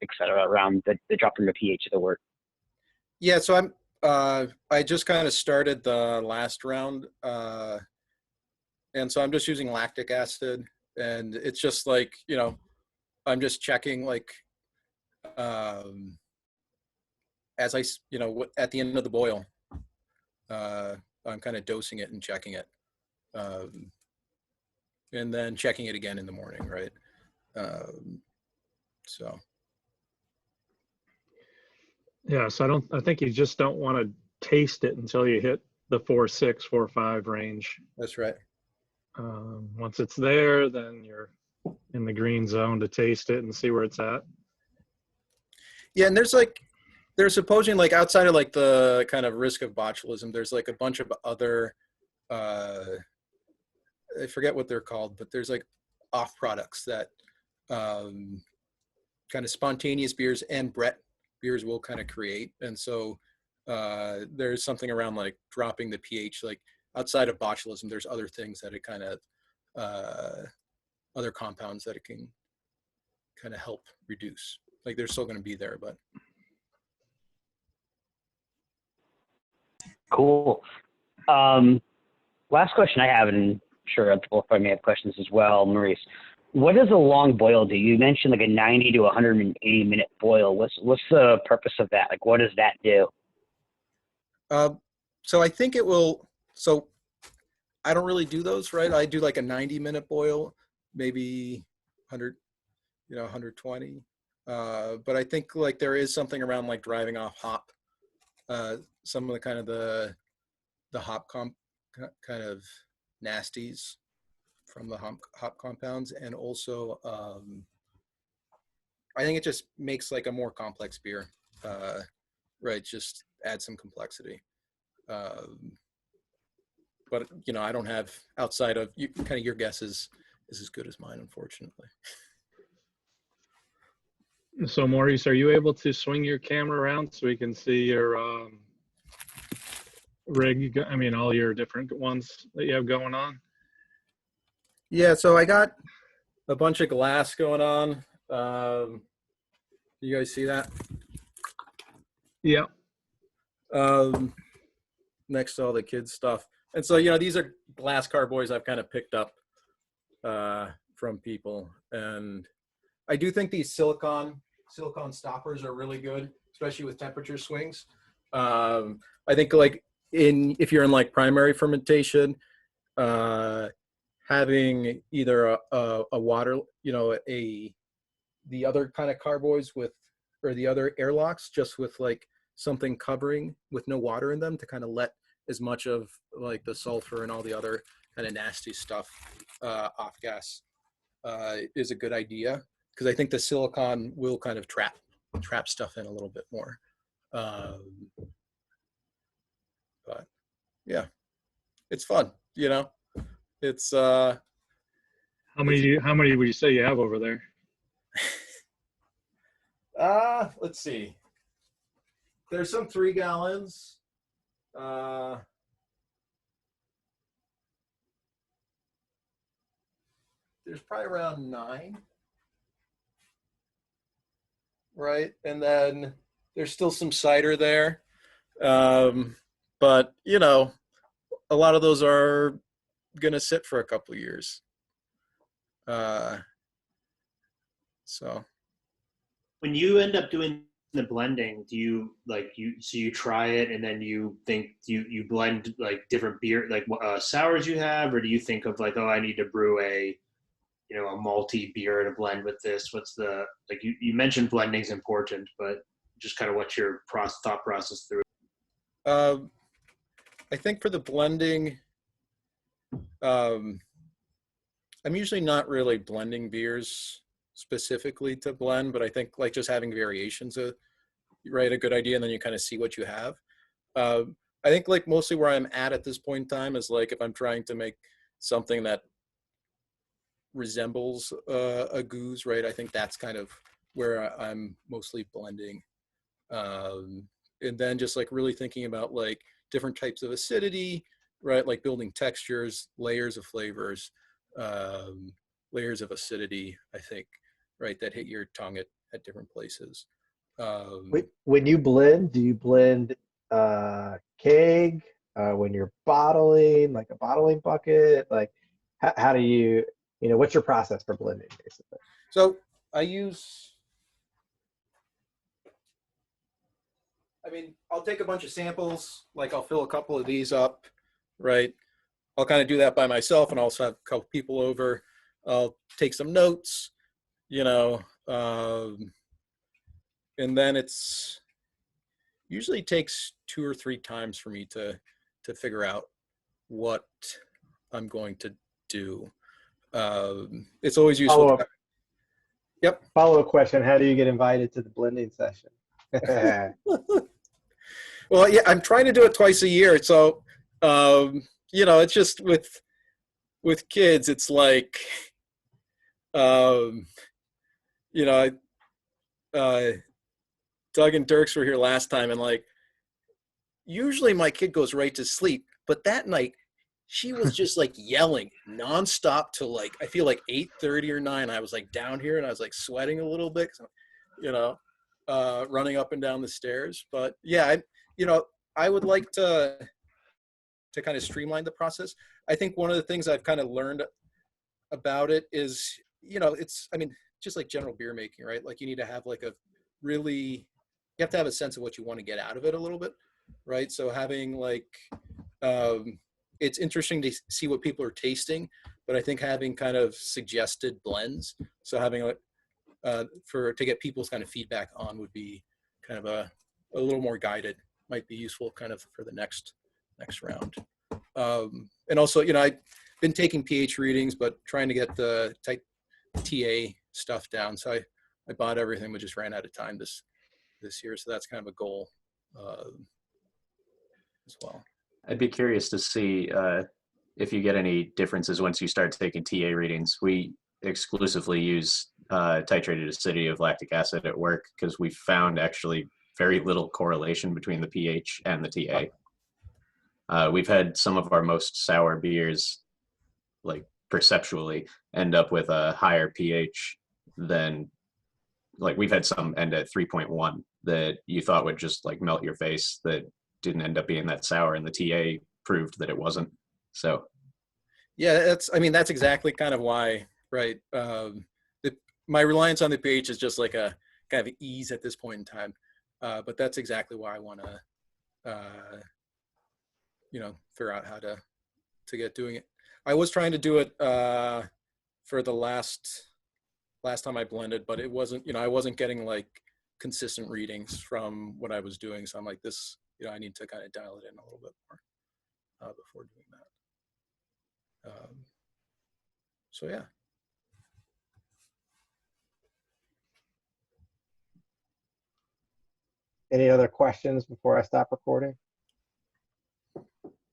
etc. Around the dropping the pH of the wort? Yeah, so I just kind of started the last round, and so I'm just using lactic acid, and it's just like I'm just checking like as at the end of the boil, I'm kind of dosing it and checking it. And then checking it again in the morning, right? So. Yeah, so I think you just don't want to taste it until you hit the 4.6, 4.5 range. That's right. Once it's there, then you're in the green zone to taste it and see where it's at. Yeah, and there's supposing like outside of like the kind of risk of botulism, there's like a bunch of other, I forget what they're called, but there's like off products that kind of spontaneous beers and Brett beers will kind of create. And so there's something around like dropping the pH, like outside of botulism, there's other things that it kind of, other compounds that it can kind of help reduce. Like they're still going to be there, but. Cool. Last question I have, and I'm sure other people probably may have questions as well, Maurice. What does a long boil do? You mentioned like a 90 to 180 minute boil. What's the purpose of that? Like, what does that do? So I think it will. So I don't really do those, right? I do like a 90-minute boil, maybe 100, 120. But I think like there is something around like driving off hop. Some of the kind of the hop kind of nasties from the hop compounds, and also I think it just makes like a more complex beer, right? Just add some complexity. But I don't have outside of you, kind of your guess is as good as mine, unfortunately. So Maurice, are you able to swing your camera around so we can see your rig? I mean, all your different ones that you have going on. Yeah, so I got a bunch of glass going on. You guys see that? Yeah. Next to all the kids' stuff. And so, these are glass carboys I've kind of picked up from people. And I do think these silicone stoppers are really good, especially with temperature swings. I think like if you're in like primary fermentation, having either a water, the other kind of carboys or the other airlocks, just with like something covering with no water in them to kind of let as much of like the sulfur and all the other kind of nasty stuff off gas is a good idea, because I think the silicone will kind of trap stuff in a little bit more. But yeah, it's fun, it's How many would you say you have over there? let's see. There's some 3 gallons. There's probably around 9. Right. And then there's still some cider there. But, a lot of those are going to sit for a couple of years. So. When you end up doing the blending, do you you try it and then you think you blend like different beer, like sours you have, or do you think of like, oh, I need to brew a malty beer to blend with this? What's the, like, you mentioned blending's important, but just kind of what's your thought process through it? I think for the blending, I'm usually not really blending beers specifically to blend, but I think like just having variations a good idea, and then you kind of see what you have. I think like mostly where I'm at this point in time is like if I'm trying to make something that resembles a goose, right? I think that's kind of where I'm mostly blending. And then just like really thinking about like different types of acidity, right? Like building textures, layers of flavors, layers of acidity, I think, right? That hit your tongue at different places. When you blend, do you blend keg? When you're bottling, like a bottling bucket? Like, how do you, what's your process for blending, basically? So I'll take a bunch of samples, like I'll fill a couple of these up, right? I'll kind of do that by myself, and also have a couple people over. I'll take some notes, you know, and then it's usually takes 2 or 3 times for me to figure out what I'm going to do. It's always useful. Follow-up Yep. follow-up question: how do you get invited to the blending session? Well, yeah, I'm trying to do it twice a year. So, you know, it's just with kids, it's like, you know, Doug and Dirks were here last time, and like, usually my kid goes right to sleep, but that night she was just like yelling nonstop till like, I feel like 8:30 or 9. I was like down here and I was like sweating a little bit, you know, running up and down the stairs. But yeah, you know, I would like to kind of streamline the process. I think one of the things I've kind of learned about it is, you know, it's, I mean, just like general beer making, right? Like you need to have like you have to have a sense of what you want to get out of it a little bit, right? So having like, it's interesting to see what people are tasting, but I think having kind of suggested blends, so having to get people's kind of feedback on would be kind of a little more guided, might be useful kind of for the next round. And also, you know, I've been taking pH readings, but trying to get the type TA stuff down. So I bought everything, but just ran out of time this year. So that's kind of a goal as well. I'd be curious to see if you get any differences once you start taking TA readings. We exclusively use titrated acidity of lactic acid at work because we found actually very little correlation between the pH and the TA. We've had some of our most sour beers, like perceptually, end up with a higher pH than, like we've had some end at 3.1 that you thought would just like melt your face that didn't end up being that sour, and the TA proved that it wasn't. So yeah, that's exactly kind of why, right? My reliance on the pH is just like a kind of ease at this point in time, but that's exactly why I want to you know, figure out how to get doing it. I was trying to do it for the last time I blended, but it wasn't, you know, I wasn't getting like consistent readings from what I was doing. So I'm like, this, you know, I need to kind of dial it in a little bit more before doing that. So yeah. Any other questions before I stop recording?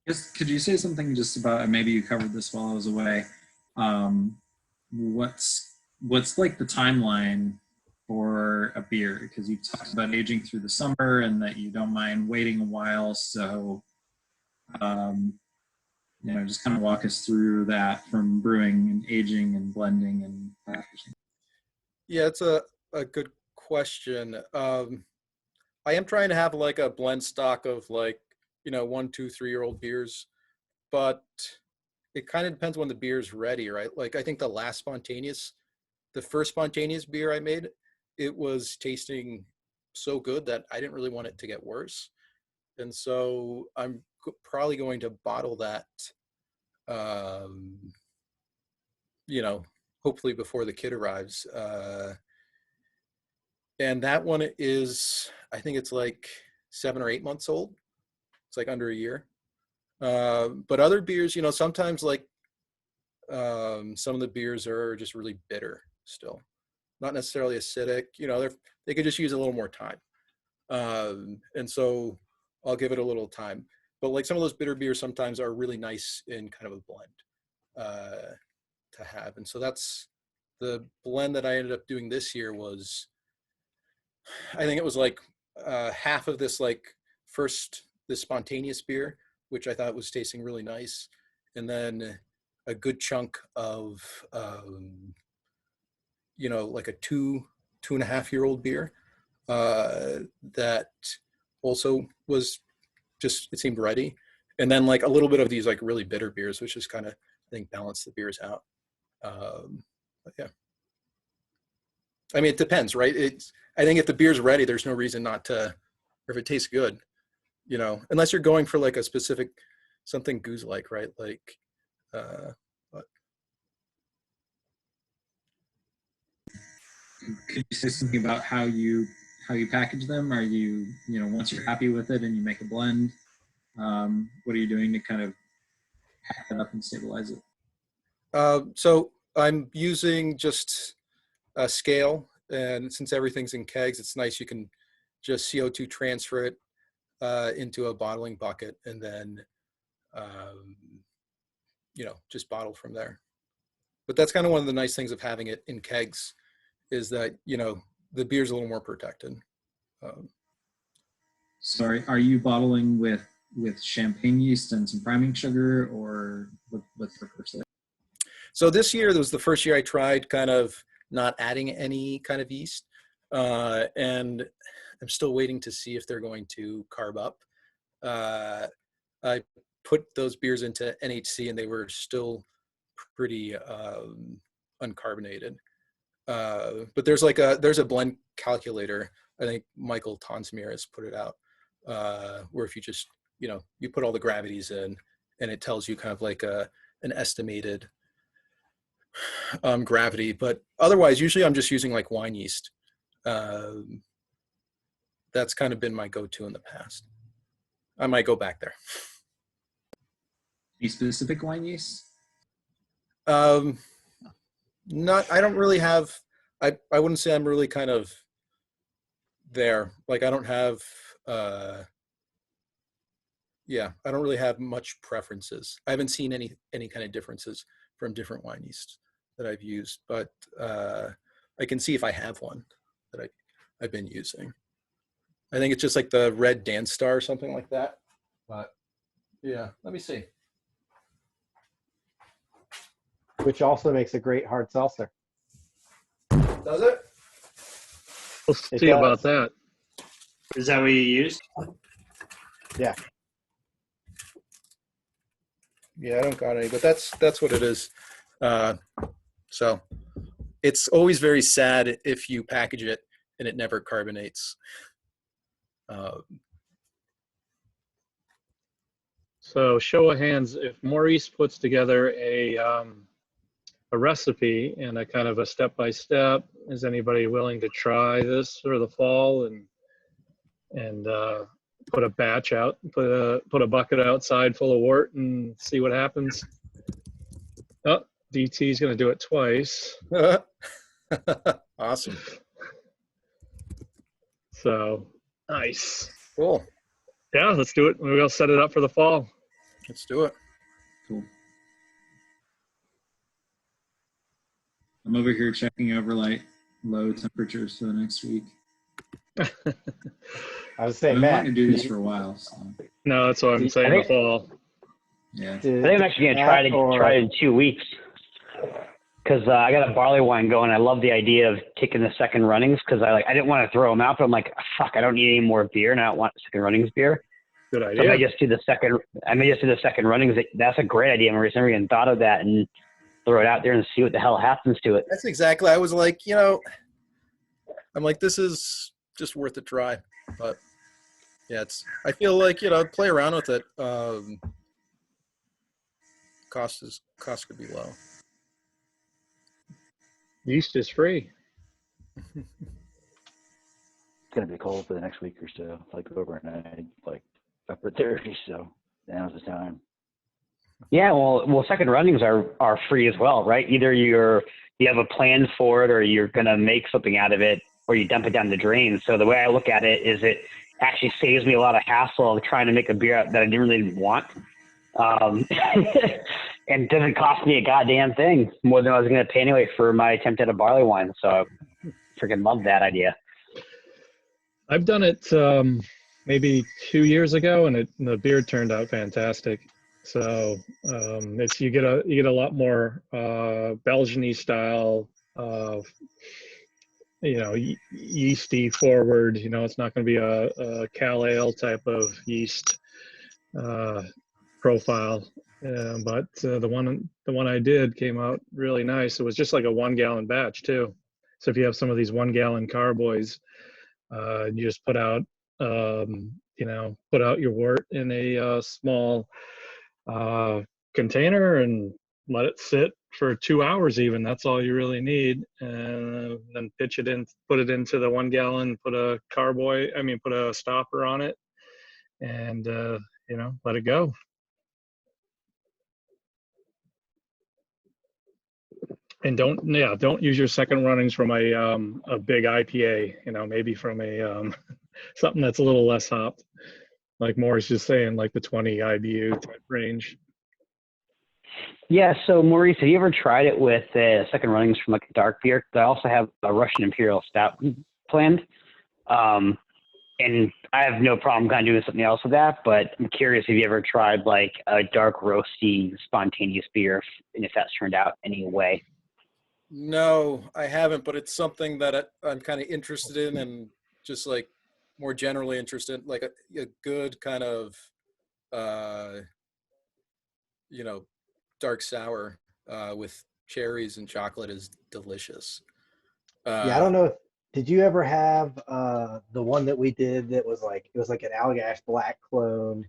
Just, could you say something just about, and maybe you covered this while I was away, what's like the timeline for a beer? Because you talked about aging through the summer and that you don't mind waiting a while. So, you know, just kind of walk us through that from brewing and aging and blending and packaging. Yeah, it's a good question. I am trying to have like a blend stock of like, you know, 1, 2, 3-year-old beers, but it kind of depends when the beer's ready, right? Like I think the first spontaneous beer I made, it was tasting so good that I didn't really want it to get worse. And so I'm probably going to bottle that, you know, hopefully before the kid arrives. And that one is, I think it's like 7 or 8 months old. It's like under a year. But other beers, you know, sometimes like some of the beers are just really bitter still, not necessarily acidic. You know, they could just use a little more time. And so I'll give it a little time. But like some of those bitter beers sometimes are really nice in kind of a blend to have. And so that's the blend that I ended up doing this year was, I think it was like half of this like this spontaneous beer, which I thought was tasting really nice, and then a good chunk of you know, like a 2.5-year-old beer that also was just, it seemed ready, and then like a little bit of these like really bitter beers, which is kind of, I think, balance the beers out. But yeah, I mean, it depends, right? I think if the beer's ready, there's no reason not to, or if it tastes good, you know, unless you're going for like a specific something goose-like, right? Like, what? Could you say something about how you package them? Are you once you're happy with it and you make a blend, what are you doing to kind of pack it up and stabilize it? So I'm using just a scale, and since everything's in kegs, it's nice. You can just CO2 transfer it into a bottling bucket, and then just bottle from there. But that's kind of one of the nice things of having it in kegs, is that the beer's a little more protected. So are you bottling with champagne yeast and some priming sugar, or what's the first? So this year, was the first year I tried kind of not adding any kind of yeast, and I'm still waiting to see if they're going to carb up. I put those beers into NHC, and they were still pretty uncarbonated. But there's a blend calculator. I think Michael Tonsmere has put it out, where if you just you put all the gravities in, and it tells you kind of like an estimated gravity. But otherwise, usually I'm just using like wine yeast. That's kind of been my go-to in the past. I might go back there. Any specific wine yeast? I don't really have, I wouldn't say I'm really kind of there. Like I don't have, I don't really have much preferences. I haven't seen any kind of differences from different wine yeasts that I've used, but I can see if I have one that I've been using. I think it's just like the Red Dance Star or something like that. But yeah, let me see. Which also makes a great hard seltzer. Does it? We'll see about that. Is that what you used? Yeah. Yeah, I don't got any, but that's what it is. So it's always very sad if you package it and it never carbonates. So show of hands, if Maurice puts together a recipe and a kind of a step-by-step, is anybody willing to try this for the fall and put a batch out, put a bucket outside full of wort and see what happens? Oh, DT's going to do it twice. Awesome. So nice. Cool. Yeah, let's do it. We'll set it up for the fall. Let's do it. Cool. I'm over here checking over like low temperatures for the next week. I was saying, I've been Matt, wanting to do this for a while. So. No, that's what I'm saying. The fall. Yeah. I think I'm actually going to try it in 2 weeks, because I got a barley wine going. I love the idea of taking the second runnings, because I didn't want to throw them out, but I'm like, fuck, I don't need any more beer, and I don't want second runnings beer. Good idea. So I may just do the second runnings. That's a great idea, Maurice. I never even thought of that, and throw it out there and see what the hell happens to it. That's exactly. I was like, I'm like, this is just worth a try. But yeah, I feel like, play around with it. Cost could be low. Yeast is free. It's gonna be cold for the next week or so, like overnight, like upper 30s. So now's the time. Yeah, well, second runnings are free as well, right? Either you have a plan for it, or you're gonna make something out of it, or you dump it down the drain. So the way I look at it is, it actually saves me a lot of hassle of trying to make a beer that I didn't really want, and doesn't cost me a goddamn thing more than I was gonna pay anyway for my attempt at a barley wine. So I freaking love that idea. I've done it maybe 2 years ago, and the beer turned out fantastic. So you get a lot more Belgian-y style, yeasty forward. It's not going to be a Cal Ale type of yeast profile. But the one I did came out really nice. It was just like a 1 gallon batch too. So if you have some of these 1 gallon carboys, you just put out your wort in a small container and let it sit for 2 hours even. That's all you really need. And then pitch it in, put it into the 1 gallon, put a put a stopper on it, and let it go. And don't use your second runnings from a big IPA. Maybe from a something that's a little less hopped, like Maurice is saying, like the 20 IBU type range. Yeah, so Maurice, have you ever tried it with second runnings from like a dark beer? I also have a Russian Imperial Stout planned. And I have no problem kind of doing something else with that, but I'm curious if you ever tried like a dark roasty spontaneous beer and if that's turned out any way. No, I haven't, but it's something that I'm kind of interested in, and just like more generally interested, like a good kind of, dark sour with cherries and chocolate is delicious. Yeah, I don't know. Did you ever have the one that we did that was like it was like an Allagash black clone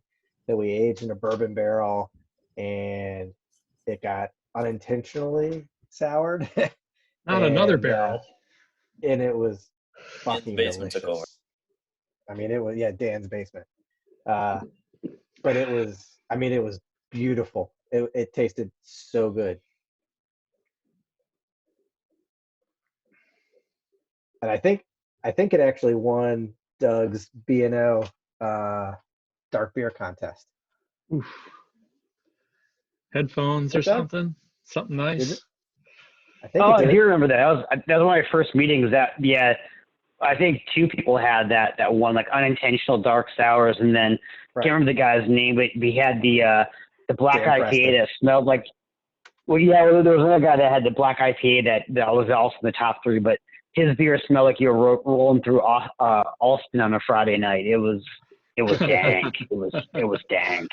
that we aged in a bourbon barrel and it got unintentionally soured Not another and barrel. and it was Dan's fucking basement took over. delicious. I mean, it was Dan's basement. But it was beautiful. It tasted so good. And I think it actually won Doug's B&O dark beer contest. Oof. Headphones or something nice. I think I do remember that. That was one of my first meetings. I think 2 people had that one, like unintentional dark sours, and then I can't remember the guy's name, but we had the black IPA that smelled like. Well, yeah, there was another guy that had the black IPA that was also in the top 3, but his beer smelled like you were rolling through Alston on a Friday night. It was dank. it was dank.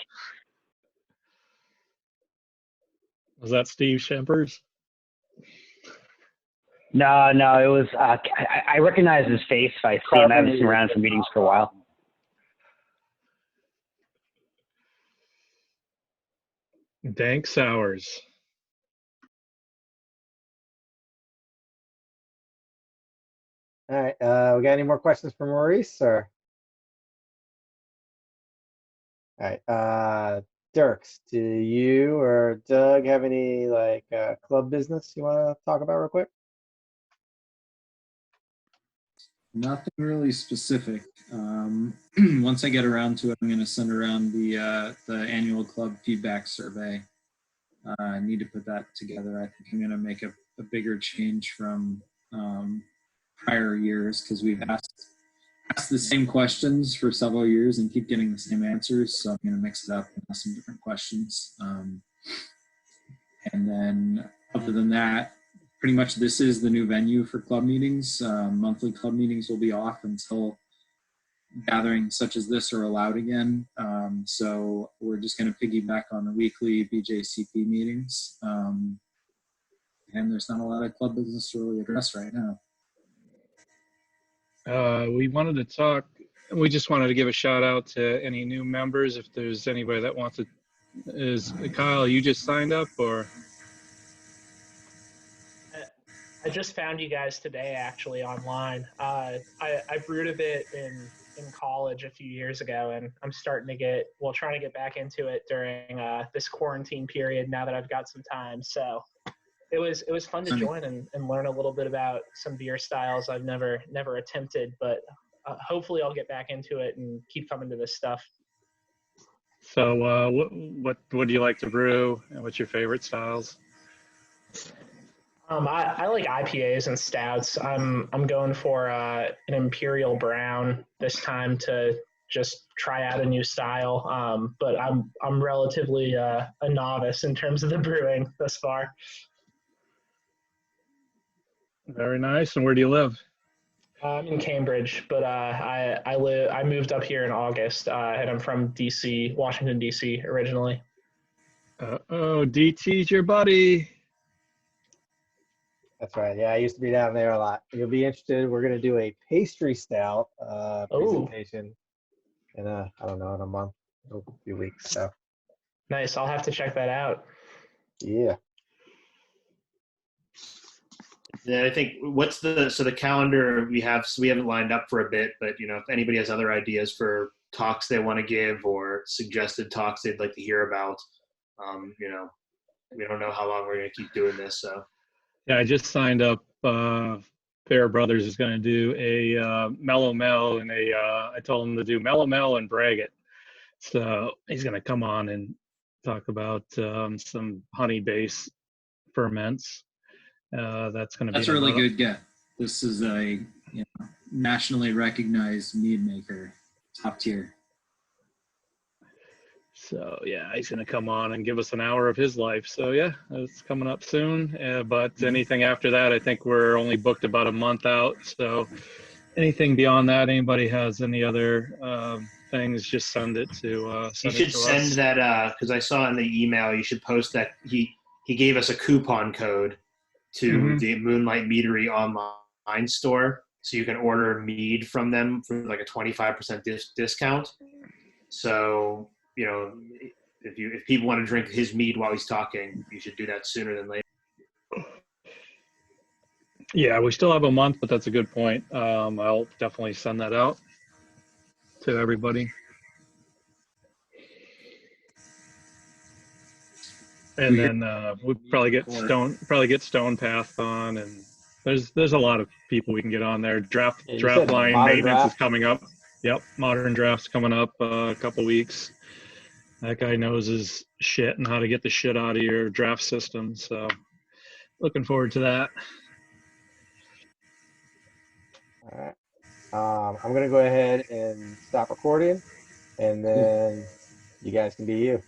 Was that Steve Shempers? No, it was. I recognize his face if I see him. I haven't seen him around for meetings for a while. Dank sours. All right. We got any more questions for Maurice? Or all right. Dirks, do you or Doug have any like club business you want to talk about real quick? Nothing really specific. Once I get around to it, I'm going to send around the annual club feedback survey. I need to put that together. I think I'm going to make a bigger change from prior years because we've asked the same questions for several years and keep getting the same answers. So I'm going to mix it up and ask some different questions. And then other than that, pretty much this is the new venue for club meetings. Monthly club meetings will be off until gatherings such as this are allowed again. So we're just going to piggyback on the weekly BJCP meetings. And there's not a lot of club business to really address right now. We just wanted to give a shout out to any new members. If there's anybody that wants to, Kyle, you just signed up or? I just found you guys today, actually, online. I brewed a bit in college a few years ago, and I'm trying to get back into it during this quarantine period now that I've got some time. So it was fun to join and learn a little bit about some beer styles I've never attempted, but hopefully I'll get back into it and keep coming to this stuff. So what do you like to brew, and what's your favorite styles? I like IPAs and stouts. I'm going for an Imperial Brown this time to just try out a new style. But I'm relatively a novice in terms of the brewing thus far. Very nice. And where do you live? I'm in Cambridge, but I moved up here in August, and I'm from DC, Washington DC originally. DT's your buddy. That's right. Yeah, I used to be down there a lot. You'll be interested. We're going to do a pastry stout presentation in in a month, a few weeks. So Nice. I'll have to check that out. Yeah. Yeah, I think the calendar we haven't lined up for a bit, but if anybody has other ideas for talks they want to give or suggested talks they'd like to hear about, we don't know how long we're going to keep doing this. So Yeah, I just signed up. Fair Brothers is going to do a Mellow Mel, and I told him to do Mellow Mel and Brag It. So he's going to come on and talk about some honey-based ferments. That's going to be That's a really about good get. This is a nationally recognized mead maker, top tier. So yeah, he's going to come on and give us an hour of his life. So yeah, it's coming up soon. But anything after that, I think we're only booked about a month out. So anything beyond that, anybody has any other things, just send it to you send it should to send us. that because I saw in the email you should post that he gave us a coupon code to the Moonlight Meadery online store, so you can order mead from them for like a 25% discount. So if people want to drink his mead while he's talking, you should do that sooner than later. Yeah, we still have a month, but that's a good point. I'll definitely send that out to everybody. And then we'll probably get Stone Path on, and there's a lot of people we can get on there. Draft Yeah, you said line Modern maintenance is Draft. coming up. Yep, Modern Draft's coming up a couple weeks. That guy knows his shit and how to get the shit out of your draft system. So looking forward to that. All right. I'm gonna go ahead and stop recording, and then you guys can be you.